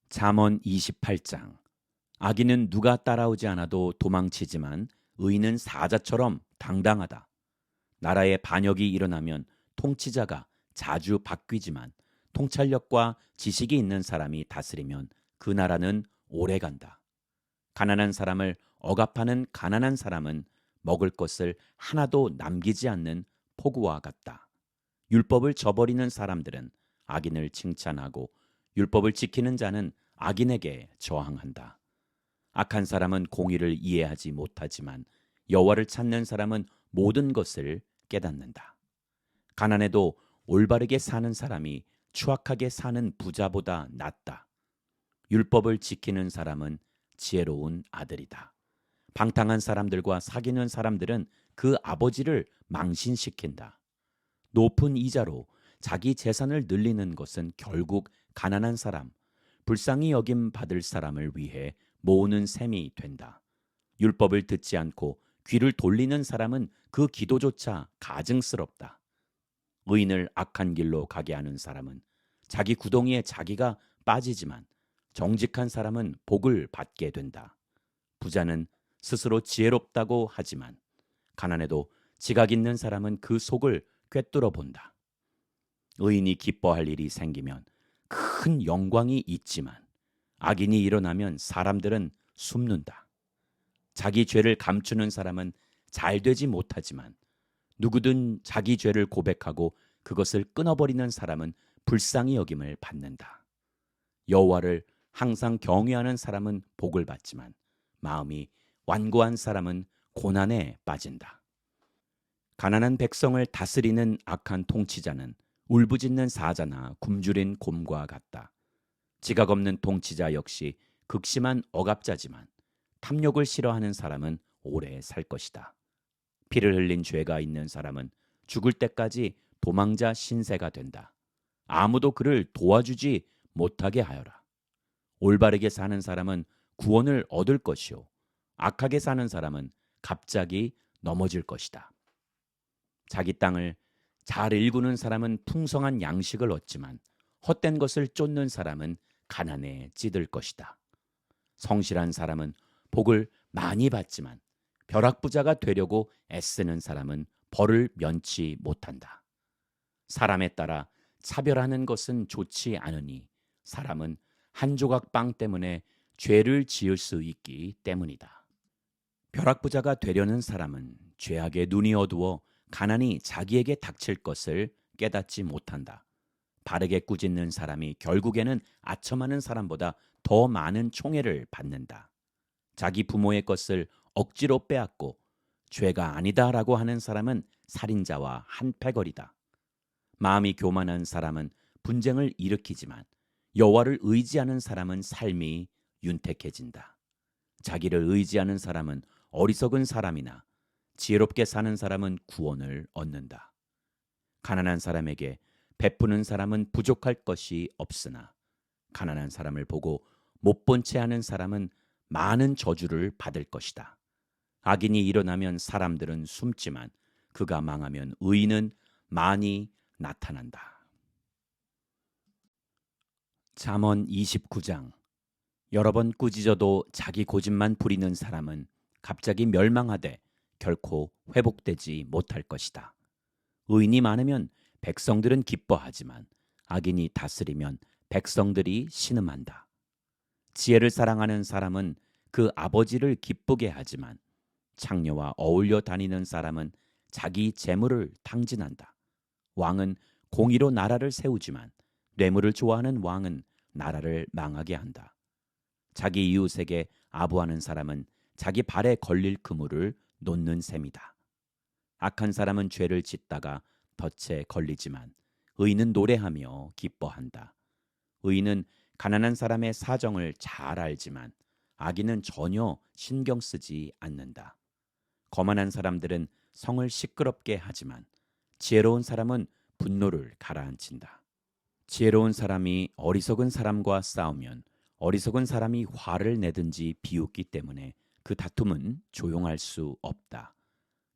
잠언 28장. 악인은 누가 따라오지 않아도 도망치지만 의인은 사자처럼 당당하다. 나라에 반역이 일어나면 통치자가 자주 바뀌지만 통찰력과 지식이 있는 사람이 다스리면 그 나라는 오래간다. 가난한 사람을 억압하는 가난한 사람은 먹을 것을 하나도 남기지 않는 폭우와 같다. 율법을 저버리는 사람들은 악인을 칭찬하고 율법을 지키는 자는 악인에게 저항한다. 악한 사람은 공의를 이해하지 못하지만 여호와를 찾는 사람은 모든 것을 깨닫는다. 가난해도 올바르게 사는 사람이 추악하게 사는 부자보다 낫다. 율법을 지키는 사람은 지혜로운 아들이다. 방탕한 사람들과 사귀는 사람들은 그 아버지를 망신시킨다. 높은 이자로 자기 재산을 늘리는 것은 결국 가난한 사람, 불쌍히 여김 받을 사람을 위해 모으는 셈이 된다. 율법을 듣지 않고 귀를 돌리는 사람은 그 기도조차 가증스럽다. 의인을 악한 길로 가게 하는 사람은 자기 구덩이에 자기가 빠지지만 정직한 사람은 복을 받게 된다. 부자는 스스로 지혜롭다고 하지만 가난해도 지각 있는 사람은 그 속을 꿰뚫어 본다. 의인이 기뻐할 일이 생기면 큰 영광이 있지만 악인이 일어나면 사람들은 숨는다. 자기 죄를 감추는 사람은 잘 되지 못하지만 누구든 자기 죄를 고백하고 그것을 끊어버리는 사람은 불쌍히 여김을 받는다. 여호와를 항상 경외하는 사람은 복을 받지만 마음이 완고한 사람은 고난에 빠진다. 가난한 백성을 다스리는 악한 통치자는 울부짖는 사자나 굶주린 곰과 같다. 지각 없는 통치자 역시 극심한 억압자지만 탐욕을 싫어하는 사람은 오래 살 것이다. 피를 흘린 죄가 있는 사람은 죽을 때까지 도망자 신세가 된다. 아무도 그를 도와주지 못하게 하여라. 올바르게 사는 사람은 구원을 얻을 것이요 악하게 사는 사람은 갑자기 넘어질 것이다. 자기 땅을 잘 일구는 사람은 풍성한 양식을 얻지만 헛된 것을 쫓는 사람은 가난에 찌들 것이다. 성실한 사람은 복을 많이 받지만 벼락부자가 되려고 애쓰는 사람은 벌을 면치 못한다. 사람에 따라 차별하는 것은 좋지 않으니 사람은 한 조각 빵 때문에 죄를 지을 수 있기 때문이다. 벼락부자가 되려는 사람은 죄악에 눈이 어두워 가난이 자기에게 닥칠 것을 깨닫지 못한다. 바르게 꾸짖는 사람이 결국에는 아첨하는 사람보다 더 많은 총애를 받는다. 자기 부모의 것을 억지로 빼앗고 죄가 아니다라고 하는 사람은 살인자와 한패거리다. 마음이 교만한 사람은 분쟁을 일으키지만 여호와를 의지하는 사람은 삶이 윤택해진다. 자기를 의지하는 사람은 어리석은 사람이나 지혜롭게 사는 사람은 구원을 얻는다. 가난한 사람에게 베푸는 사람은 부족할 것이 없으나 가난한 사람을 보고 못 본 채 하는 사람은 많은 저주를 받을 것이다. 악인이 일어나면 사람들은 숨지만 그가 망하면 의인은 많이 나타난다. 잠언 29장. 여러 번 꾸짖어도 자기 고집만 부리는 사람은 갑자기 멸망하되 결코 회복되지 못할 것이다. 의인이 많으면 백성들은 기뻐하지만 악인이 다스리면 백성들이 신음한다. 지혜를 사랑하는 사람은 그 아버지를 기쁘게 하지만 창녀와 어울려 다니는 사람은 자기 재물을 탕진한다. 왕은 공의로 나라를 세우지만 뇌물을 좋아하는 왕은 나라를 망하게 한다. 자기 이웃에게 아부하는 사람은 자기 발에 걸릴 그물을 놓는 셈이다. 악한 사람은 죄를 짓다가 덫에 걸리지만 의인은 노래하며 기뻐한다. 의인은 가난한 사람의 사정을 잘 알지만 악인은 전혀 신경 쓰지 않는다. 거만한 사람들은 성을 시끄럽게 하지만 지혜로운 사람은 분노를 가라앉힌다. 지혜로운 사람이 어리석은 사람과 싸우면 어리석은 사람이 화를 내든지 비웃기 때문에 그 다툼은 조용할 수 없다.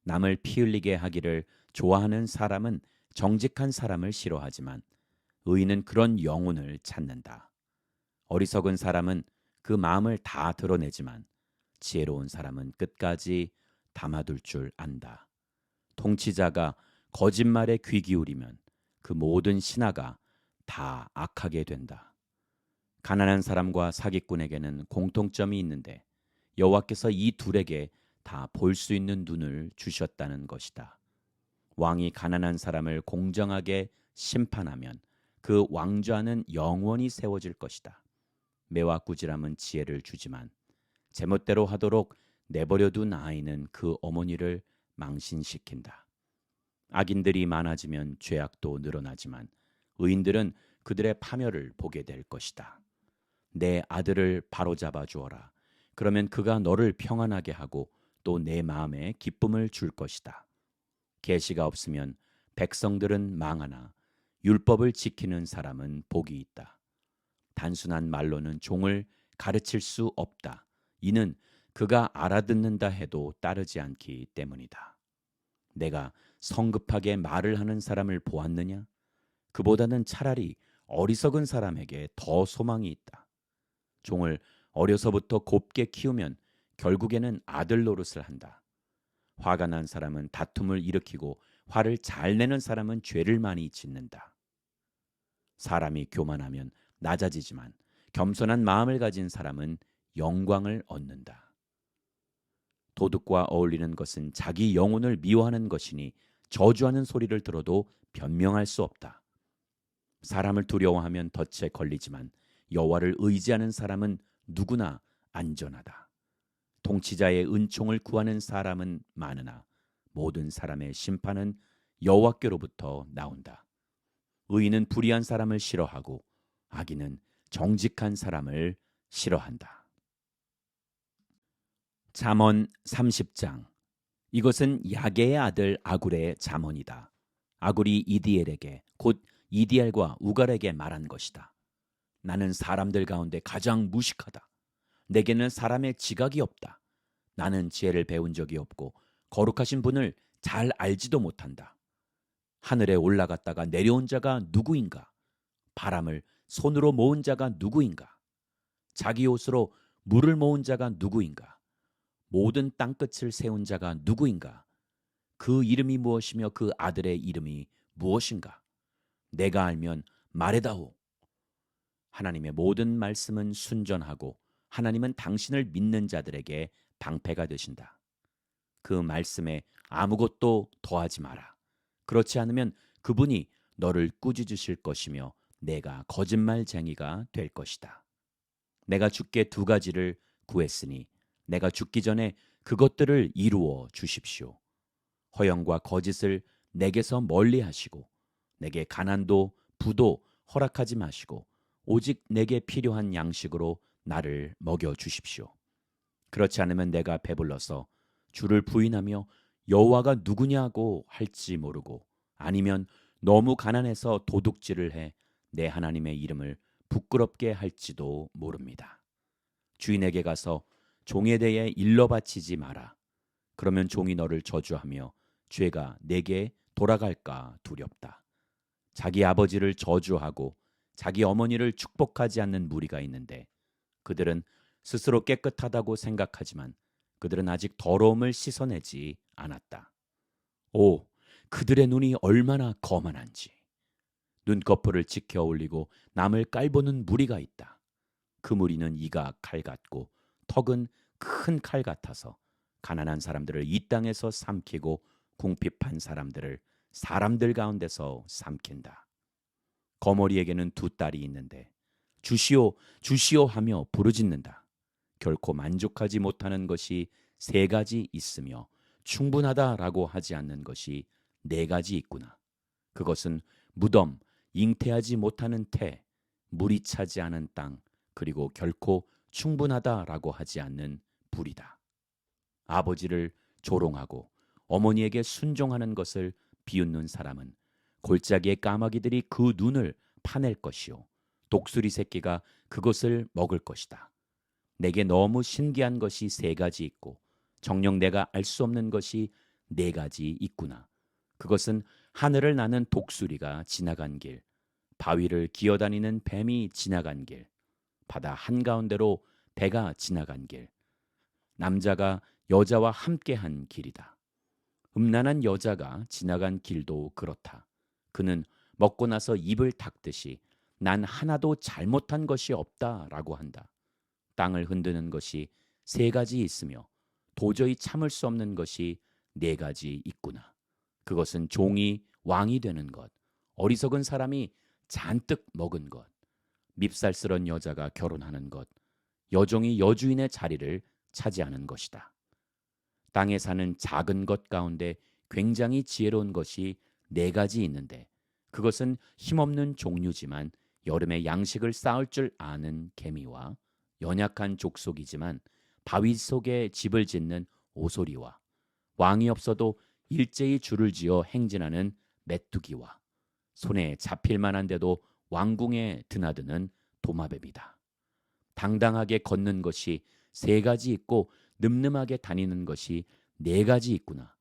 남을 피 흘리게 하기를 좋아하는 사람은 정직한 사람을 싫어하지만 의인은 그런 영혼을 찾는다. 어리석은 사람은 그 마음을 다 드러내지만 지혜로운 사람은 끝까지 담아둘 줄 안다. 통치자가 거짓말에 귀 기울이면 그 모든 신하가 다 악하게 된다. 가난한 사람과 사기꾼에게는 공통점이 있는데 여호와께서 이 둘에게 다 볼 수 있는 눈을 주셨다는 것이다. 왕이 가난한 사람을 공정하게 심판하면 그 왕좌는 영원히 세워질 것이다. 매와 꾸지람은 지혜를 주지만 제멋대로 하도록 내버려둔 아이는 그 어머니를 망신시킨다. 악인들이 많아지면 죄악도 늘어나지만 의인들은 그들의 파멸을 보게 될 것이다. 내 아들을 바로잡아 주어라. 그러면 그가 너를 평안하게 하고 또 내 마음에 기쁨을 줄 것이다. 계시가 없으면 백성들은 망하나 율법을 지키는 사람은 복이 있다. 단순한 말로는 종을 가르칠 수 없다. 이는 그가 알아듣는다 해도 따르지 않기 때문이다. 내가 성급하게 말을 하는 사람을 보았느냐? 그보다는 차라리 어리석은 사람에게 더 소망이 있다. 종을 어려서부터 곱게 키우면 결국에는 아들 노릇을 한다. 화가 난 사람은 다툼을 일으키고 화를 잘 내는 사람은 죄를 많이 짓는다. 사람이 교만하면 낮아지지만 겸손한 마음을 가진 사람은 영광을 얻는다. 도둑과 어울리는 것은 자기 영혼을 미워하는 것이니 저주하는 소리를 들어도 변명할 수 없다. 사람을 두려워하면 덫에 걸리지만 여호와를 의지하는 사람은 누구나 안전하다. 통치자의 은총을 구하는 사람은 많으나 모든 사람의 심판은 여호와께로부터 나온다. 의인은 불의한 사람을 싫어하고 악인은 정직한 사람을 싫어한다. 잠언 30장. 이것은 야게의 아들 아굴의 잠언이다. 아굴이 이디엘에게 곧 이디엘과 우갈에게 말한 것이다. 나는 사람들 가운데 가장 무식하다. 내게는 사람의 지각이 없다. 나는 지혜를 배운 적이 없고 거룩하신 분을 잘 알지도 못한다. 하늘에 올라갔다가 내려온 자가 누구인가? 바람을 손으로 모은 자가 누구인가? 자기 옷으로 물을 모은 자가 누구인가? 모든 땅끝을 세운 자가 누구인가? 그 이름이 무엇이며 그 아들의 이름이 무엇인가? 내가 알면 말해다오. 하나님의 모든 말씀은 순전하고 하나님은 당신을 믿는 자들에게 방패가 되신다. 그 말씀에 아무것도 더하지 마라. 그렇지 않으면 그분이 너를 꾸짖으실 것이며 내가 거짓말쟁이가 될 것이다. 내가 주께 두 가지를 구했으니 내가 죽기 전에 그것들을 이루어 주십시오. 허영과 거짓을 내게서 멀리 하시고 내게 가난도 부도 허락하지 마시고 오직 내게 필요한 양식으로 나를 먹여 주십시오. 그렇지 않으면 내가 배불러서 주를 부인하며 여호와가 누구냐고 할지 모르고 아니면 너무 가난해서 도둑질을 해 내 하나님의 이름을 부끄럽게 할지도 모릅니다. 주인에게 가서 종에 대해 일러 바치지 마라. 그러면 종이 너를 저주하며 죄가 내게 돌아갈까 두렵다. 자기 아버지를 저주하고 자기 어머니를 축복하지 않는 무리가 있는데 그들은 스스로 깨끗하다고 생각하지만 그들은 아직 더러움을 씻어내지 않았다. 오, 그들의 눈이 얼마나 거만한지. 눈꺼풀을 지켜 올리고 남을 깔보는 무리가 있다. 그 무리는 이가 칼 같고 턱은 큰 칼 같아서 가난한 사람들을 이 땅에서 삼키고 궁핍한 사람들을 사람들 가운데서 삼킨다. 거머리에게는 두 딸이 있는데 주시오 주시오 하며 부르짖는다. 결코 만족하지 못하는 것이 세 가지 있으며 충분하다라고 하지 않는 것이 네 가지 있구나. 그것은 무덤, 잉태하지 못하는 태, 물이 차지 않은 땅, 그리고 결코 충분하다라고 하지 않는 불이다. 아버지를 조롱하고 어머니에게 순종하는 것을 비웃는 사람은 골짜기의 까마귀들이 그 눈을 파낼 것이요 독수리 새끼가 그것을 먹을 것이다. 내게 너무 신기한 것이 세 가지 있고 정녕 내가 알 수 없는 것이 네 가지 있구나. 그것은 하늘을 나는 독수리가 지나간 길, 바위를 기어다니는 뱀이 지나간 길, 바다 한가운데로 배가 지나간 길. 남자가 여자와 함께한 길이다. 음란한 여자가 지나간 길도 그렇다. 그는 먹고 나서 입을 닦듯이 난 하나도 잘못한 것이 없다라고 한다. 땅을 흔드는 것이 세 가지 있으며 도저히 참을 수 없는 것이 네 가지 있구나. 그것은 종이 왕이 되는 것, 어리석은 사람이 잔뜩 먹은 것, 밉살스런 여자가 결혼하는 것, 여종이 여주인의 자리를 차지하는 것이다. 땅에 사는 작은 것 가운데 굉장히 지혜로운 것이 네 가지 있는데 그것은 힘없는 종류지만 여름에 양식을 쌓을 줄 아는 개미와 연약한 족속이지만 바위 속에 집을 짓는 오소리와 왕이 없어도 일제히 줄을 지어 행진하는 메뚜기와 손에 잡힐 만한데도 왕궁에 드나드는 도마뱀이다. 당당하게 걷는 것이 세 가지 있고 늠름하게 다니는 것이 네 가지 있구나.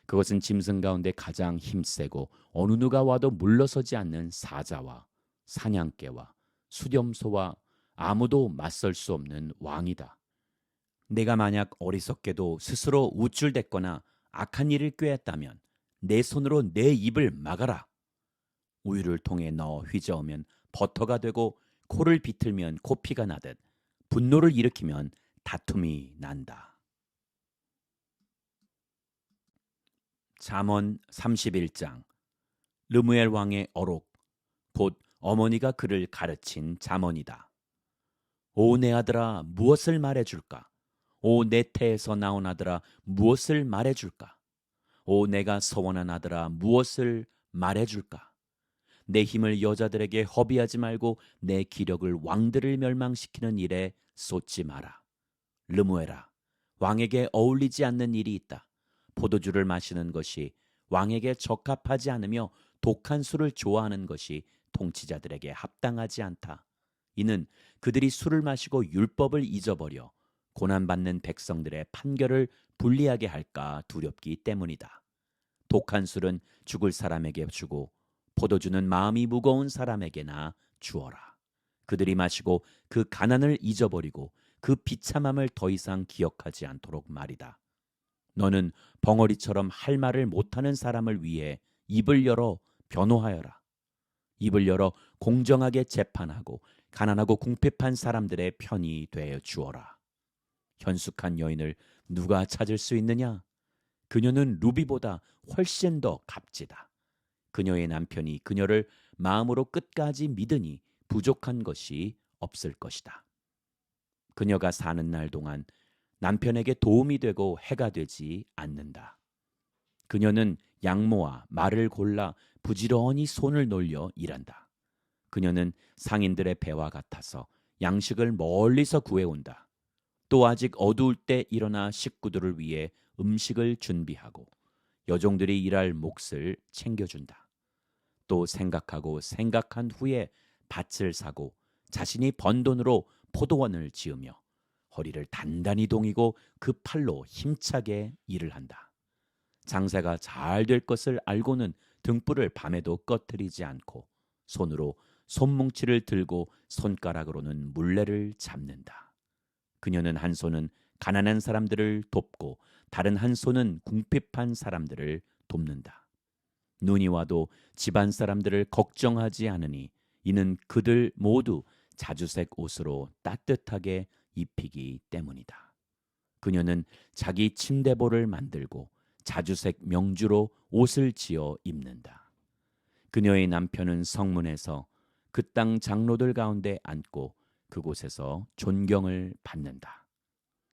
그것은 짐승 가운데 가장 힘세고 어느 누가 와도 물러서지 않는 사자와 사냥개와 수렴소와 아무도 맞설 수 없는 왕이다. 내가 만약 어리석게도 스스로 우쭐댔거나 악한 일을 꾀했다면 내 손으로 내 입을 막아라. 우유를 통에 넣어 휘저으면 버터가 되고 코를 비틀면 코피가 나듯 분노를 일으키면 다툼이 난다. 잠언 31장. 르무엘 왕의 어록 곧 어머니가 그를 가르친 잠언이다. 오 내 아들아 무엇을 말해줄까? 오 내 태에서 나온 아들아 무엇을 말해줄까? 오 내가 서원한 아들아 무엇을 말해줄까? 내 힘을 여자들에게 허비하지 말고 내 기력을 왕들을 멸망시키는 일에 쏟지 마라. 르무엘아, 왕에게 어울리지 않는 일이 있다. 포도주를 마시는 것이 왕에게 적합하지 않으며 독한 술을 좋아하는 것이 통치자들에게 합당하지 않다. 이는 그들이 술을 마시고 율법을 잊어버려 고난받는 백성들의 판결을 불리하게 할까 두렵기 때문이다. 독한 술은 죽을 사람에게 주고 포도주는 마음이 무거운 사람에게나 주어라. 그들이 마시고 그 가난을 잊어버리고 그 비참함을 더 이상 기억하지 않도록 말이다. 너는 벙어리처럼 할 말을 못하는 사람을 위해 입을 열어 변호하여라. 입을 열어 공정하게 재판하고 가난하고 궁핍한 사람들의 편이 되어 주어라. 현숙한 여인을 누가 찾을 수 있느냐? 그녀는 루비보다 훨씬 더 값지다. 그녀의 남편이 그녀를 마음으로 끝까지 믿으니 부족한 것이 없을 것이다. 그녀가 사는 날 동안 남편에게 도움이 되고 해가 되지 않는다. 그녀는 양모와 말을 골라 부지런히 손을 놀려 일한다. 그녀는 상인들의 배와 같아서 양식을 멀리서 구해온다. 또 아직 어두울 때 일어나 식구들을 위해 음식을 준비하고 여종들이 일할 몫을 챙겨준다. 또 생각하고 생각한 후에 밭을 사고 자신이 번 돈으로 포도원을 지으며 허리를 단단히 동이고 그 팔로 힘차게 일을 한다. 장사가 잘 될 것을 알고는 등불을 밤에도 꺼뜨리지 않고 손으로 손뭉치를 들고 손가락으로는 물레를 잡는다. 그녀는 한 손은 가난한 사람들을 돕고 다른 한 손은 궁핍한 사람들을 돕는다. 눈이 와도 집안 사람들을 걱정하지 않으니 이는 그들 모두 자주색 옷으로 따뜻하게 입히기 때문이다. 그녀는 자기 침대볼을 만들고 자주색 명주로 옷을 지어 입는다. 그녀의 남편은 성문에서 그 땅 장로들 가운데 앉고 그곳에서 존경을 받는다.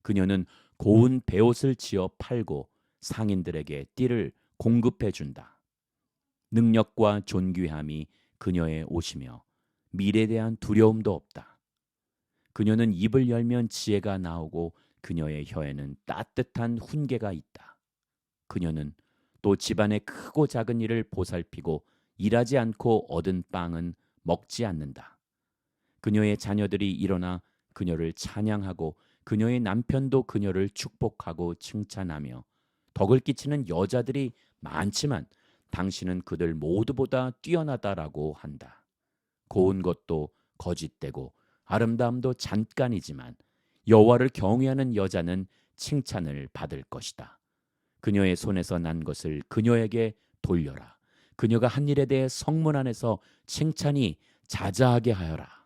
그녀는 고운 베옷을 지어 팔고 상인들에게 띠를 공급해 준다. 능력과 존귀함이 그녀의 옷이며 미래에 대한 두려움도 없다. 그녀는 입을 열면 지혜가 나오고 그녀의 혀에는 따뜻한 훈계가 있다. 그녀는 또 집안의 크고 작은 일을 보살피고 일하지 않고 얻은 빵은 먹지 않는다. 그녀의 자녀들이 일어나 그녀를 찬양하고 그녀의 남편도 그녀를 축복하고 칭찬하며 덕을 끼치는 여자들이 많지만 당신은 그들 모두보다 뛰어나다라고 한다. 고운 것도 거짓되고 아름다움도 잠깐이지만 여호와를 경외하는 여자는 칭찬을 받을 것이다. 그녀의 손에서 난 것을 그녀에게 돌려라. 그녀가 한 일에 대해 성문 안에서 칭찬이 자자하게 하여라.